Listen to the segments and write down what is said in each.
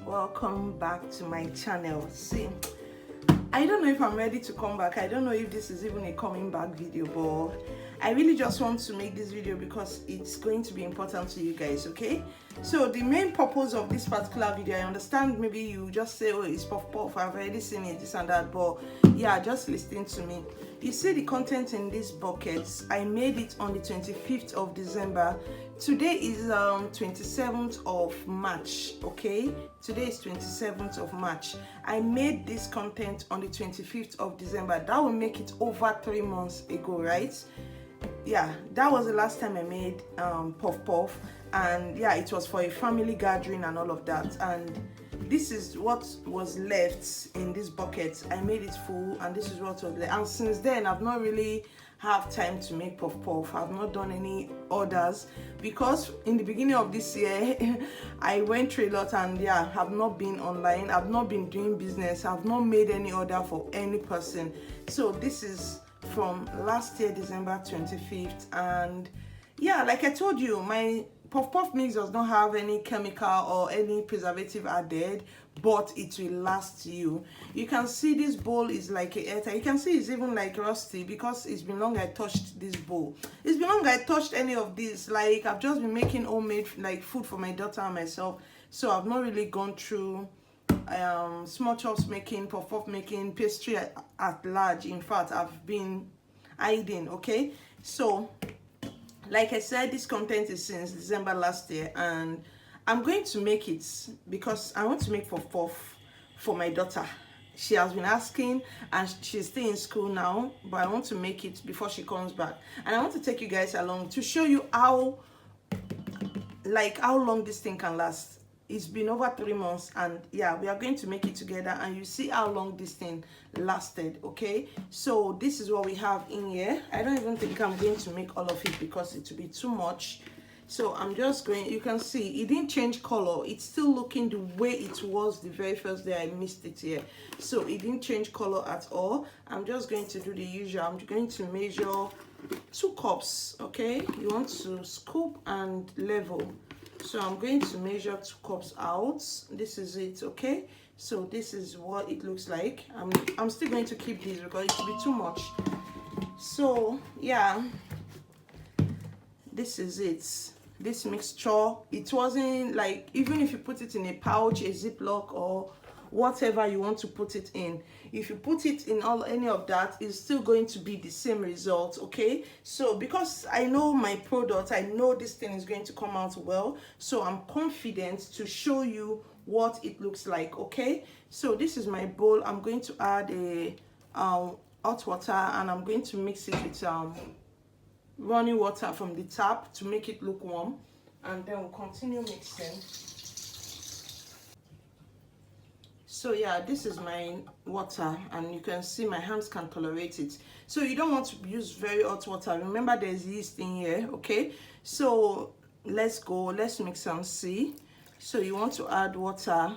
Welcome back to my channel. See, I don't know if I'm ready to come back. I don't know if this is even a coming back video, but I really just want to make this video because it's going to be important to you guys. Okay, so the main purpose of this particular video, I understand maybe you just say, oh, it's puff puff, I've already seen it, this and that, but yeah, just listen to me. You see the content in these buckets, I made it on the 25th of December. Today is 27th of March. Okay, today is 27th of March. I made this content on the 25th of December. That will make it over 3 months ago, right? Yeah, that was the last time I made puff puff, and yeah, it was for a family gathering and all of that. And this is what was left in this bucket. I made it full, and this is what was left. And since then, I've not really have time to make puff puff. I've not done any orders because in the beginning of this year I went through a lot, and yeah, have not been online, I've not been doing business, I've not made any order for any person. So this is from last year, December 25th, and yeah, like I told you, my puff puff mix does not have any chemical or any preservative added, but it will last you. You can see this bowl is like a airtight. You can see it's even like rusty because it's been long I touched this bowl. It's been long I touched any of this. Like, I've just been making homemade like food for my daughter and myself, so I've not really gone through small chops making, puff puff making, pastry at large. In fact, I've been hiding. Okay, so like I said, this content is since December last year, and I'm going to make it because I want to make puff puff for my daughter. She has been asking, and she's still in school now, but I want to make it before she comes back. And I want to take you guys along to show you how long this thing can last. It's been over 3 months, and yeah, we are going to make it together, and you see how long this thing lasted. Okay, so this is what we have in here. I don't even think I'm going to make all of it because it will be too much. So I'm just going, you can see it didn't change color. It's still looking the way it was the very first day I mixed it here. So it didn't change color at all. I'm just going to do the usual. I'm going to measure 2 cups. Okay, you want to scoop and level. So I'm going to measure 2 cups out. This is it. Okay, so this is what it looks like. I'm still going to keep this because it will be too much. So yeah, this is it. This mixture, it wasn't like, even if you put it in a pouch, a ziploc, or whatever you want to put it in, if you put it in any of that, it's still going to be the same result. Okay, so because I know my product, I know this thing is going to come out well, so I'm confident to show you what it looks like. Okay, so this is my bowl. I'm going to add a hot water, and I'm going to mix it with running water from the tap to make it look warm, and then we'll continue mixing. So yeah, this is my water, and you can see my hands can tolerate it. So you don't want to use very hot water. Remember, there's yeast in here. Okay, so let's go, let's mix and see. So you want to add water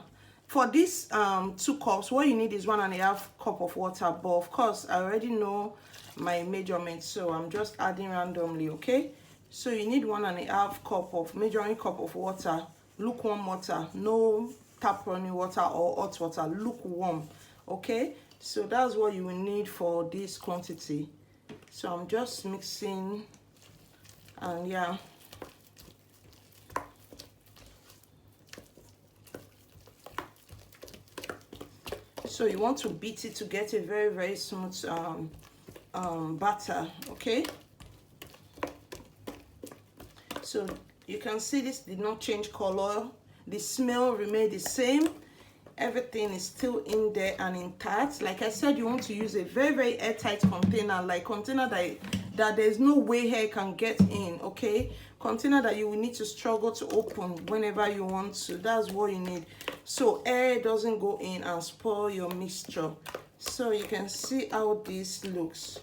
for this 2 cups. What you need is 1.5 cup of water, but of course I already know my measurements, so I'm just adding randomly. Okay, so you need 1.5 cup of measuring cup of water, lukewarm water, no tap running water or hot water, lukewarm. Okay, so that's what you will need for this quantity. So I'm just mixing, and yeah, so you want to beat it to get a very, very smooth batter. Okay, so you can see this did not change color, the smell remained the same, everything is still in there and intact. Like I said, you want to use a very, very airtight container, like container that there's no way hair can get in. Okay, container that you will need to struggle to open whenever you want to. That's what you need, so air doesn't go in and spoil your mixture. So you can see how this looks.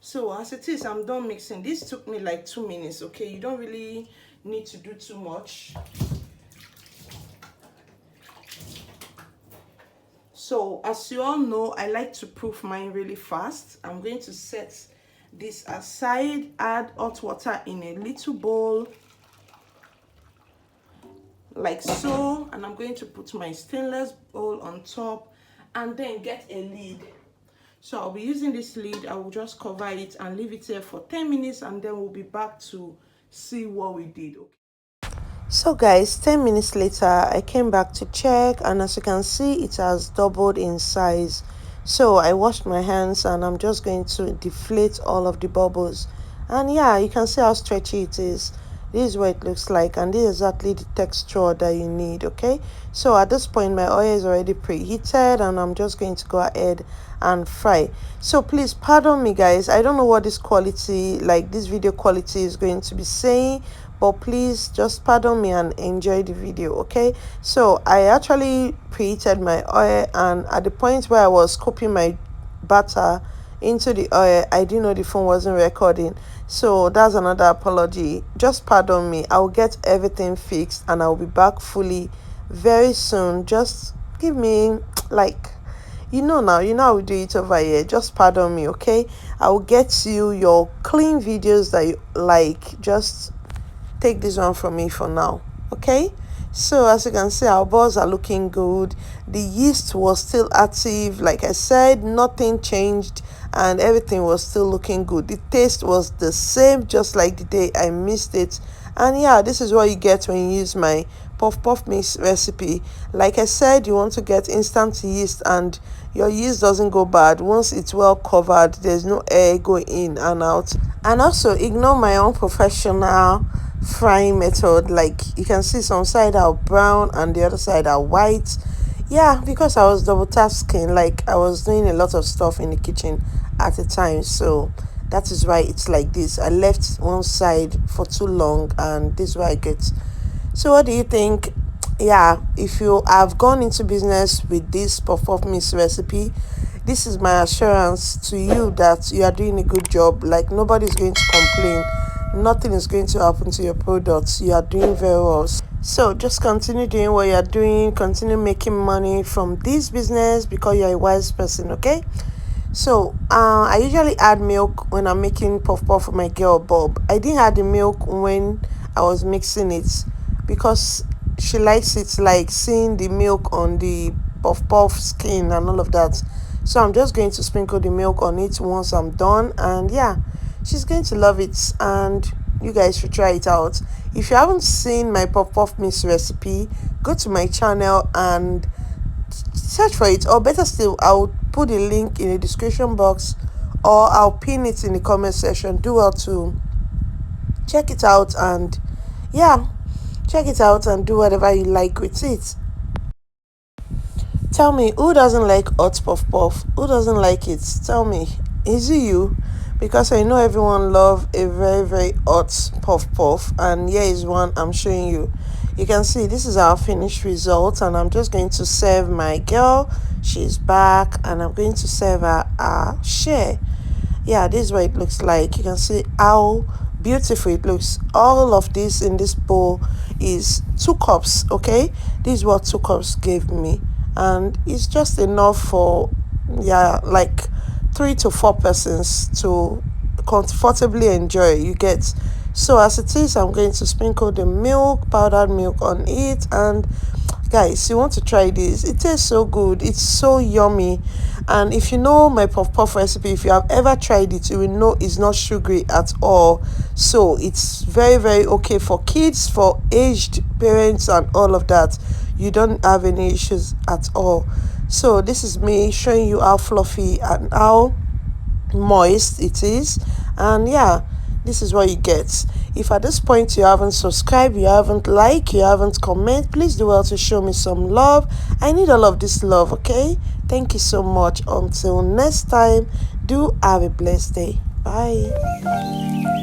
So as it is, I'm done mixing. This took me like 2 minutes. Okay, you don't really need to do too much. So as you all know, I like to proof mine really fast. I'm going to set this aside, add hot water in a little bowl like so, and I'm going to put my stainless bowl on top and then get a lid. So I'll be using this lid. I will just cover it and leave it here for 10 minutes, and then we'll be back to see what we did. Okay. So guys, 10 minutes later, I came back to check, and as you can see, it has doubled in size. So I washed my hands and I'm just going to deflate all of the bubbles. And yeah, you can see how stretchy it is. This is what it looks like, and this is exactly the texture that you need. Okay, so at this point my oil is already preheated and I'm just going to go ahead and fry. So please pardon me guys, I don't know what this quality, like this video quality, is going to be saying, but please just pardon me and enjoy the video. Okay, so I actually preheated my oil, and at the point where I was scooping my batter into the oil, I didn't know the phone wasn't recording. So that's another apology. Just pardon me. I'll get everything fixed and I'll be back fully very soon. Just give me like, you know how we do it over here. Just pardon me, okay? I'll get you your clean videos that you like. Just take this one from me for now, okay? So as you can see, our balls are looking good. The yeast was still active. Like I said, nothing changed and everything was still looking good. The taste was the same, just like the day I mixed it. And yeah, this is what you get when you use my puff puff mix recipe. Like I said, you want to get instant yeast, and your yeast doesn't go bad once it's well covered. There's no air going in and out. And also ignore my own professional frying method. Like you can see, some side are brown and the other side are white. Yeah, because I was double tasking, like I was doing a lot of stuff in the kitchen at the time, so that is why it's like this. I left one side for too long, and this is why I get. So what do you think? Yeah, if you have gone into business with this puff mix recipe, this is my assurance to you that you are doing a good job. Like nobody's going to complain, nothing is going to happen to your products. You are doing very well. So just continue doing what you're doing, continue making money from this business because you're a wise person, okay? So I usually add milk when I'm making puff puff for my girl Bob. I didn't add the milk when I was mixing it because she likes it, like seeing the milk on the puff puff skin and all of that. So I'm just going to sprinkle the milk on it once I'm done, and yeah, she's going to love it, and you guys should try it out. If you haven't seen my puff mix recipe, go to my channel and search for it, or better still, I'll put a link in the description box or I'll pin it in the comment section. Do well to check it out, and yeah, check it out and do whatever you like with it. Tell me, who doesn't like hot puff puff? Who doesn't like it? Tell me, is it you? Because I know everyone love a very hot puff puff, and here is one I'm showing you. You can see this is our finished result, and I'm just going to serve my girl. She's back, and I'm going to serve her a share. Yeah, this is what it looks like. You can see how beautiful it looks. All of this in this bowl is 2 cups, okay? This is what 2 cups gave me, and it's just enough for, yeah, like 3 to 4 persons to comfortably enjoy. You get. So as it is, I'm going to sprinkle the milk, powdered milk on it, and guys, you want to try this. It tastes so good, it's so yummy. And if you know my puff puff recipe, if you have ever tried it, you will know it's not sugary at all. So it's very okay for kids, for aged parents and all of that. You don't have any issues at all. So this is me showing you how fluffy and how moist it is, and yeah, this is what you get. If at this point you haven't subscribed, you haven't liked, you haven't comment, please do well to show me some love. I need all of this love, okay? Thank you so much. Until next time, do have a blessed day. Bye.